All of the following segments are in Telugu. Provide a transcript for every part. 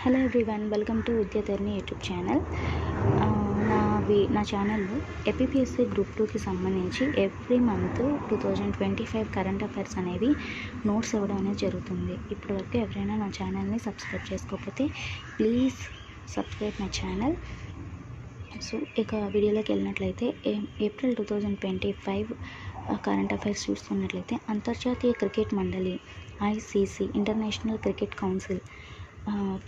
హలో ఎవ్రీవన్, వెల్కమ్ టు విద్యాధర్ని యూట్యూబ్ ఛానల్. నా ఛానల్లో ఏపీపీఎస్సీ గ్రూప్ 2కి సంబంధించి ఎవ్రీ మంత్ 2025 కరెంట్ అఫైర్స్ అనేవి నోట్స్ ఇవ్వడం అనేది జరుగుతుంది. ఇప్పటివరకు ఎవరైనా నా ఛానల్ని సబ్స్క్రైబ్ చేసుకోకపోతే please subscribe my channel. So ఇక వీడియోలోకి వెళ్ళినట్లయితే ఏప్రిల్ 2025 కరెంట్ అఫైర్స్ చూస్తున్నట్లయితే అంతర్జాతీయ క్రికెట్ మండలి ICC international cricket council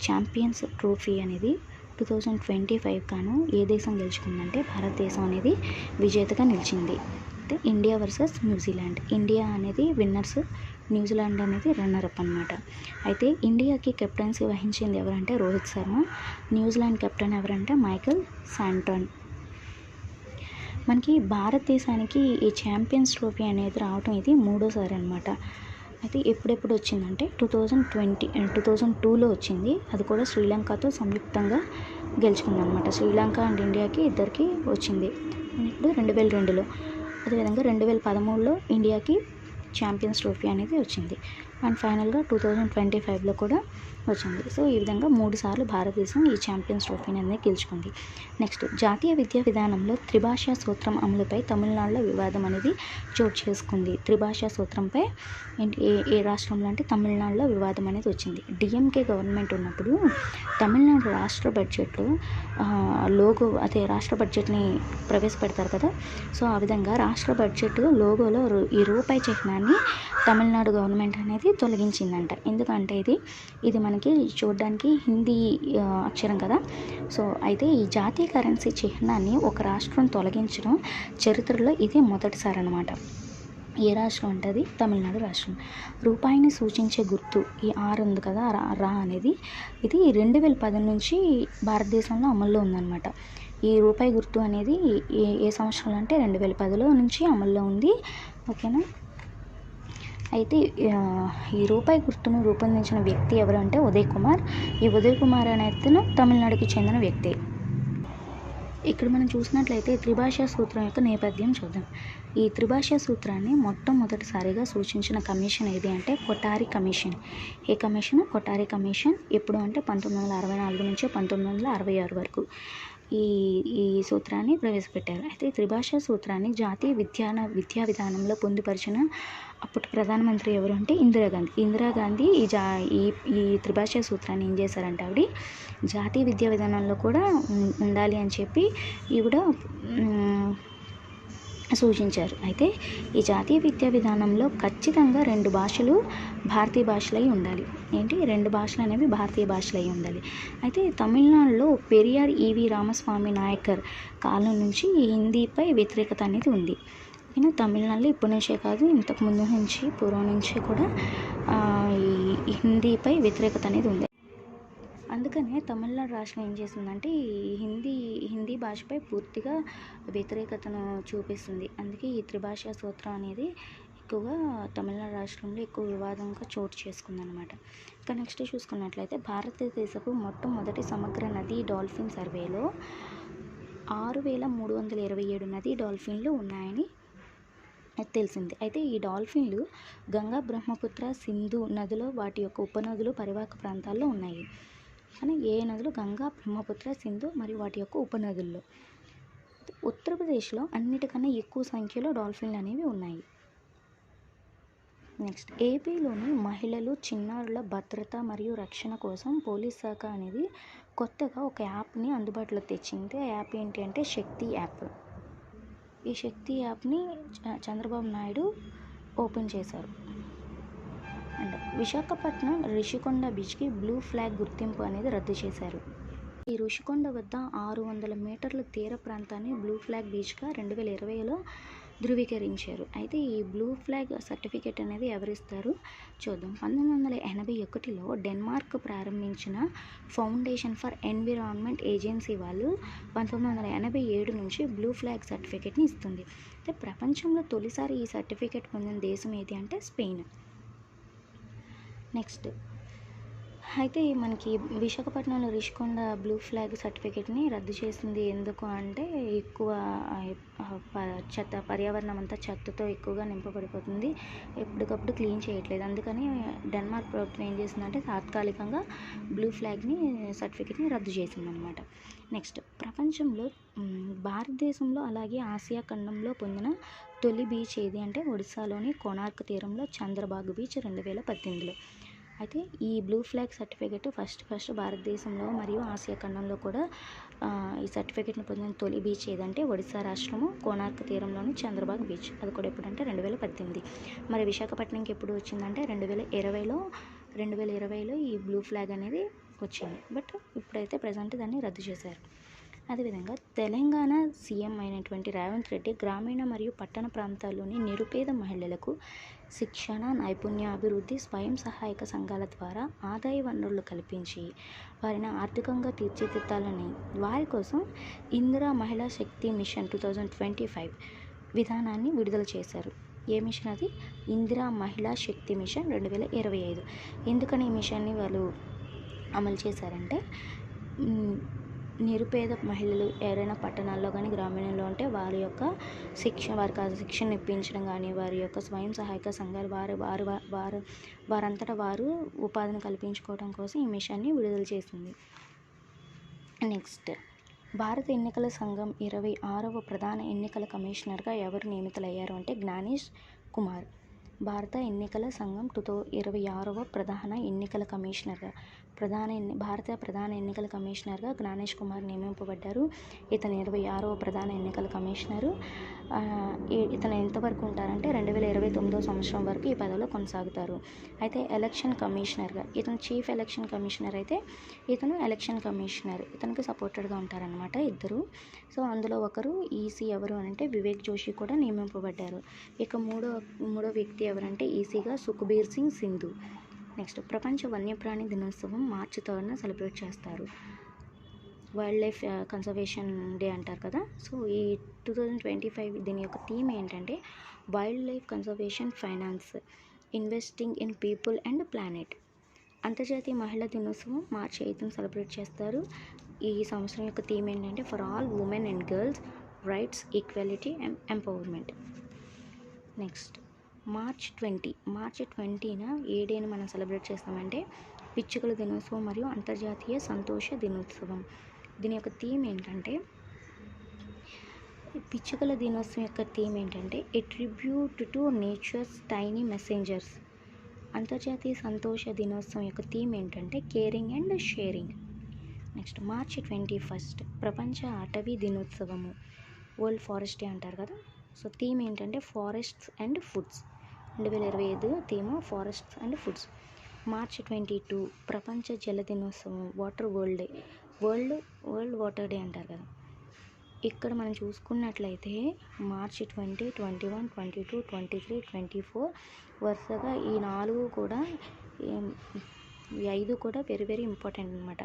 champions trophy అనేది 2025 గాను ఏ దేశం గెలుచుకుందంటే భారతదేశం అనేది విజేతగా నిలిచింది. అయితే ఇండియా వర్సెస్ న్యూజిలాండ్, ఇండియా అనేది విన్నర్స్, న్యూజిలాండ్ అనేది రన్నరప్ అనమాట. అయితే ఇండియాకి కెప్టెన్సీ వహించింది ఎవరంటే రోహిత్ శర్మ, న్యూజిలాండ్ కెప్టెన్ ఎవరంటే మైకెల్ శాంటన్. మనకి భారతదేశానికి ఈ ఛాంపియన్స్ ట్రోఫీ అనేది రావటం ఇది మూడోసారి అనమాట. అయితే ఎప్పుడెప్పుడు వచ్చిందంటే 2002లో వచ్చింది. అది కూడా శ్రీలంకతో సంయుక్తంగా గెలుచుకుందనమాట. శ్రీలంక అండ్ ఇండియాకి ఇద్దరికి వచ్చింది. ఇప్పుడు 2002లో, అదేవిధంగా 2013లో ఇండియాకి ఛాంపియన్స్ ట్రోఫీ అనేది వచ్చింది. అండ్ ఫైనల్గా 2025లో కూడా వచ్చింది. సో ఈ విధంగా 3 సార్లు భారతదేశం ఈ ఛాంపియన్స్ ట్రోఫీని అనేది గెలుచుకుంది. నెక్స్ట్, జాతీయ విద్యా విధానంలో త్రిభాషా సూత్రం అమలుపై తమిళనాడులో వివాదం అనేది చోటు చేసుకుంది. త్రిభాషా సూత్రంపై ఏ రాష్ట్రంలో అంటే తమిళనాడులో వివాదం అనేది వచ్చింది. డిఎంకే గవర్నమెంట్ ఉన్నప్పుడు తమిళనాడు రాష్ట్ర బడ్జెట్లో రాష్ట్ర బడ్జెట్ని ప్రవేశపెడతారు కదా. సో ఆ విధంగా రాష్ట్ర బడ్జెట్ లోగోలో ఈ రూపాయి చిహ్నాన్ని తమిళనాడు గవర్నమెంట్ అనేది తొలగించిందంట. ఎందుకంటే ఇది మనకి చూడడానికి హిందీ అక్షరం కదా. సో అయితే ఈ జాతీయ కరెన్సీ చిహ్నాన్ని ఒక రాష్ట్రం తొలగించడం చరిత్రలో ఇదే మొదటిసారి అనమాట. ఏ రాష్ట్రం అంటే అది తమిళనాడు రాష్ట్రం. రూపాయిని సూచించే గుర్తు ఈ ఆర్ ఉంది కదా, రా అనేది ఇది 2010 నుంచి భారతదేశంలో అమల్లో ఉందన్నమాట. ఈ రూపాయి గుర్తు అనేది ఏ సంవత్సరంలో అంటే 2010లో నుంచి అమల్లో ఉంది. ఓకేనా. అయితే ఈ రూపాయి గుర్తును రూపొందించిన వ్యక్తి ఎవరు అంటే ఉదయ్ కుమార్. ఈ ఉదయ్ కుమార్ అనే అతను తమిళనాడుకి చెందిన వ్యక్తి. ఇక్కడ మనం చూసినట్లయితే త్రిభాషా సూత్రం యొక్క నేపథ్యం చూద్దాం. ఈ త్రిభాషా సూత్రాన్ని మొట్టమొదటిసారిగా సూచించిన కమిషన్ ఏది అంటే కొఠారి కమిషన్. ఏ కమిషన్? కొఠారి కమిషన్. ఎప్పుడు అంటే 1964 నుంచి 1966 వరకు ఈ సూత్రాన్ని ప్రవేశపెట్టారు. అయితే త్రిభాషా సూత్రాన్ని జాతీయ విద్యా విధానంలో పొందుపరిచిన అప్పటి ప్రధానమంత్రి ఎవరు అంటే ఇందిరాగాంధీ ఈ త్రిభాషా సూత్రాన్ని ఏం చేశారంటే ఆవిడ జాతీయ విద్యా విధానంలో కూడా ఉండాలి అని చెప్పి ఈవిడ సూచించారు. అయితే ఈ జాతీయ విద్యా విధానంలో ఖచ్చితంగా 2 భాషలు భారతీయ భాషలై ఉండాలి. 2 భాషలు అనేవి భారతీయ భాషలై ఉండాలి. అయితే తమిళనాడులో పెరియార్ ఈవి రామస్వామి నాయకర్ కాలం నుంచి ఈ హిందీపై వ్యతిరేకత అనేది ఉంది. కానీ తమిళనాడులో ఇప్పటి నుంచే కాదు, ఇంతకుముందు నుంచి పూర్వం నుంచి కూడా ఈ హిందీపై వ్యతిరేకత అనేది ఉంది. అందుకనే తమిళనాడు రాష్ట్రం ఏం చేసిందంటే ఈ హిందీ భాషపై పూర్తిగా వ్యతిరేకతను చూపిస్తుంది. అందుకే ఈ త్రిభాషా సూత్రం అనేది ఎక్కువగా తమిళనాడు రాష్ట్రంలో ఎక్కువ వివాదంగా చోటు చేసుకుందనమాట. ఇక నెక్స్ట్ చూసుకున్నట్లయితే భారతదేశపు మొట్టమొదటి సమగ్ర నదీ డాల్ఫిన్ సర్వేలో 6327 నదీ డాల్ఫిన్లు ఉన్నాయని తెలిసింది. అయితే ఈ డాల్ఫిన్లు గంగా, బ్రహ్మపుత్ర, సింధు నదులు, వాటి యొక్క ఉపనదులు, పరివాహక ప్రాంతాల్లో ఉన్నాయి. కానీ ఏ నదులు? గంగా, బ్రహ్మపుత్ర, సింధు మరియు వాటి యొక్క ఉపనదుల్లో. ఉత్తరప్రదేశ్లో అన్నిటికన్నా ఎక్కువ సంఖ్యలో డాల్ఫిన్లు అనేవి ఉన్నాయి. నెక్స్ట్, ఏపీలోని మహిళలు, చిన్నారుల భద్రత మరియు రక్షణ కోసం పోలీస్ శాఖ అనేది కొత్తగా ఒక యాప్ని అందుబాటులోకి తెచ్చింది. ఆ యాప్ ఏంటి అంటే శక్తి యాప్. ఈ శక్తి యాప్ని చంద్రబాబు నాయుడు ఓపెన్ చేశారు. అండ్ విశాఖపట్నం రిషికొండ బీచ్కి బ్లూ ఫ్లాగ్ గుర్తింపు అనేది రద్దు చేశారు. ఈ రుషికొండ వద్ద 600 మీటర్ల తీర ప్రాంతాన్ని బ్లూ ఫ్లాగ్ బీచ్గా 2020లో ధృవీకరించారు. అయితే ఈ బ్లూ ఫ్లాగ్ సర్టిఫికేట్ అనేది ఎవరిస్తారు చూద్దాం. 1981లో డెన్మార్క్ ప్రారంభించిన ఫౌండేషన్ ఫర్ ఎన్విరాన్మెంట్ ఏజెన్సీ వాళ్ళు 1987 నుంచి బ్లూ ఫ్లాగ్ సర్టిఫికేట్ని ఇస్తుంది. అయితే ప్రపంచంలో తొలిసారి ఈ సర్టిఫికేట్ పొందిన దేశం ఏది అంటే స్పెయిన్. నెక్స్ట్, అయితే మనకి విశాఖపట్నంలో రిషికొండ బ్లూ ఫ్లాగ్ సర్టిఫికేట్ని రద్దు చేసింది ఎందుకు అంటే ఎక్కువ పర్యావరణం అంతా చెత్తతో ఎక్కువగా నింపబడిపోతుంది, ఎప్పటికప్పుడు క్లీన్ చేయట్లేదు. అందుకని డెన్మార్క్ ప్రభుత్వం ఏం చేసిందంటే తాత్కాలికంగా బ్లూ ఫ్లాగ్ని సర్టిఫికేట్ని రద్దు చేసిందనమాట. నెక్స్ట్, ప్రపంచంలో భారతదేశంలో అలాగే ఆసియా ఖండంలో పొందిన తొలి బీచ్ ఏది అంటే ఒడిశాలోని కోణార్క్ తీరంలో చంద్రబాగ్ బీచ్ 2018లో. అయితే ఈ బ్లూ ఫ్లాగ్ సర్టిఫికేట్ ఫస్ట్ భారతదేశంలో మరియు ఆసియా ఖండంలో కూడా ఈ సర్టిఫికేట్ని పొందిన తొలి బీచ్ ఏదంటే ఒడిశా రాష్ట్రము కోణార్క్ తీరంలోని చంద్రబాగ్ బీచ్. అది కూడా ఎప్పుడంటే 2018. మరి విశాఖపట్నంకి ఎప్పుడు వచ్చిందంటే 2020లో ఈ బ్లూ ఫ్లాగ్ అనేది వచ్చింది. బట్ ఇప్పుడైతే ప్రజెంట్ దాన్ని రద్దు చేశారు. అదేవిధంగా తెలంగాణ సీఎం అయినటువంటి రేవంత్ రెడ్డి గ్రామీణ మరియు పట్టణ ప్రాంతాల్లోని నిరుపేద మహిళలకు శిక్షణ, నైపుణ్యాభివృద్ధి, స్వయం సహాయక సంఘాల ద్వారా ఆదాయ వనరులు కల్పించి వారిని ఆర్థికంగా తీర్చిదిద్దాలని వారి కోసం ఇందిరా మహిళా శక్తి మిషన్ 2025 విధానాన్ని విడుదల చేశారు. ఏ మిషన్ అది? ఇందిరా మహిళా శక్తి మిషన్ 2025. ఎందుకని ఈ మిషన్ని వాళ్ళు అమలు చేశారంటే నిరుపేద మహిళలు ఎవరైనా పట్టణాల్లో కానీ గ్రామీణంలో ఉంటే వారి యొక్క వారికి శిక్షణ ఇప్పించడం కానీ, వారి యొక్క స్వయం సహాయక సంఘాలు వారంతటా వారు ఉపాధిని కల్పించుకోవడం కోసం ఈ మిషన్ని విడుదల చేసింది. నెక్స్ట్, భారత ఎన్నికల సంఘం 26వ ప్రధాన ఎన్నికల కమిషనర్గా ఎవరు నియమితులయ్యారు అంటే జ్ఞానేష్ కుమార్. భారత ఎన్నికల సంఘం 26వ ప్రధాన ఎన్నికల కమిషనర్గా భారత ప్రధాన ఎన్నికల కమిషనర్గా జ్ఞానేష్ కుమార్ నియమింపబడ్డారు. ఇతను 26వ ప్రధాన ఎన్నికల కమిషనరు. ఇతను ఎంతవరకు ఉంటారంటే 2029వ సంవత్సరం వరకు ఈ పదవిలో కొనసాగుతారు. అయితే ఎలక్షన్ కమిషనర్గా ఇతను చీఫ్ ఎలక్షన్ కమిషనర్ అయితే ఇతను ఎలక్షన్ కమిషనర్ ఇతనికి సపోర్టెడ్గా ఉంటారనమాట ఇద్దరు. సో అందులో ఒకరు ఈసీ ఎవరు అంటే వివేక్ జోషి కూడా నియమింపబడ్డారు. ఇక మూడో వ్యక్తి ఎవరంటే ఈసీగా సుఖ్బీర్ సింగ్ సింధు. నెక్స్ట్, ప్రపంచ వన్యప్రాణి దినోత్సవం మార్చి 3న సెలబ్రేట్ చేస్తారు. వైల్డ్ లైఫ్ కన్జర్వేషన్ డే అంటారు కదా. సో ఈ 2025 దీని యొక్క థీమ్ ఏంటంటే wild life conservation finance, investing in people and planet. అంతర్జాతీయ మహిళా దినోత్సవం మార్చి 5న సెలబ్రేట్ చేస్తారు. ఈ సంవత్సరం యొక్క థీమ్ ఏంటంటే for all women and girls rights, equality and empowerment. Next, March 20న ఏ డేని మనం సెలబ్రేట్ చేస్తామంటే పిచ్చుకల దినోత్సవం మరియు అంతర్జాతీయ సంతోష దినోత్సవం. దీని యొక్క థీమ్ ఏంటంటే పిచ్చుకల దినోత్సవం యొక్క థీమ్ ఏంటంటే a tribute to nature's tiny messengers. అంతర్జాతీయ సంతోష దినోత్సవం యొక్క థీమ్ ఏంటంటే కేరింగ్ అండ్ షేరింగ్. నెక్స్ట్, మార్చి 21 ప్రపంచ అటవీ దినోత్సవము, వరల్డ్ ఫారెస్ట్ డే అంటారు కదా. సో థీమ్ ఏంటంటే forests and foods. 2025 theme forests and foods. మార్చి 22 ప్రపంచ జల దినోత్సవం, water world day, world water day అంటారు కదా. ఇక్కడ మనం చూసుకున్నట్లయితే మార్చి 20, 21, 22, 23, 24 వరుసగా ఈ 4 కూడా ఈ 5 కూడా వెరీ ఇంపార్టెంట్ అనమాట.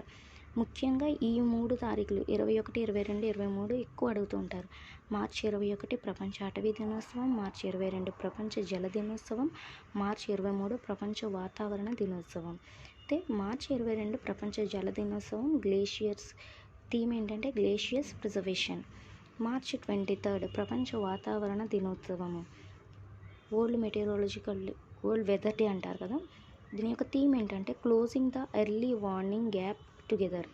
ముఖ్యంగా ఈ 3 తారీఖులు 21, 22, 23 ఎక్కువ అడుగుతూ ఉంటారు. మార్చి 21 ప్రపంచ అటవీ దినోత్సవం, మార్చి 22 ప్రపంచ జల దినోత్సవం, మార్చి 23 ప్రపంచ వాతావరణ దినోత్సవం. అయితే మార్చి 22 ప్రపంచ జల దినోత్సవం, గ్లేషియర్స్ థీమ్ ఏంటంటే గ్లేషియర్స్ ప్రిజర్వేషన్. మార్చి 23 ప్రపంచ వాతావరణ దినోత్సవము, వరల్డ్ వెదర్ డే అంటారు కదా. దీని యొక్క థీమ్ ఏంటంటే closing the early warning gap together.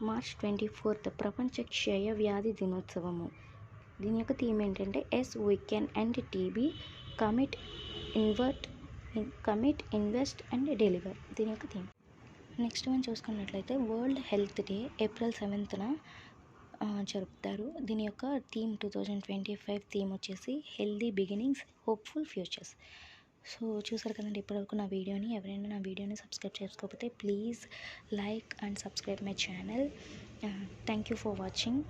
March 24 ప్రపంచ క్షయ వ్యాధి దినోత్సవము. దీని యొక్క థీమ్ ఏంటంటే yes we can end TB, commit, invest and deliver. దీని యొక్క థీమ్. నెక్స్ట్ మనం చూసుకున్నట్లయితే వరల్డ్ హెల్త్ డే ఏప్రిల్ 7న జరుపుతారు. దీని యొక్క థీమ్ 2025 థీమ్ వచ్చేసి healthy beginnings, hopeful futures. So చూసారు కదండి ఇప్పటివరకు నా వీడియోని. ఎవరైనా నా వీడియోని సబ్స్క్రైబ్ చేసుకోకపోతే please like and subscribe my channel. Thank you for watching.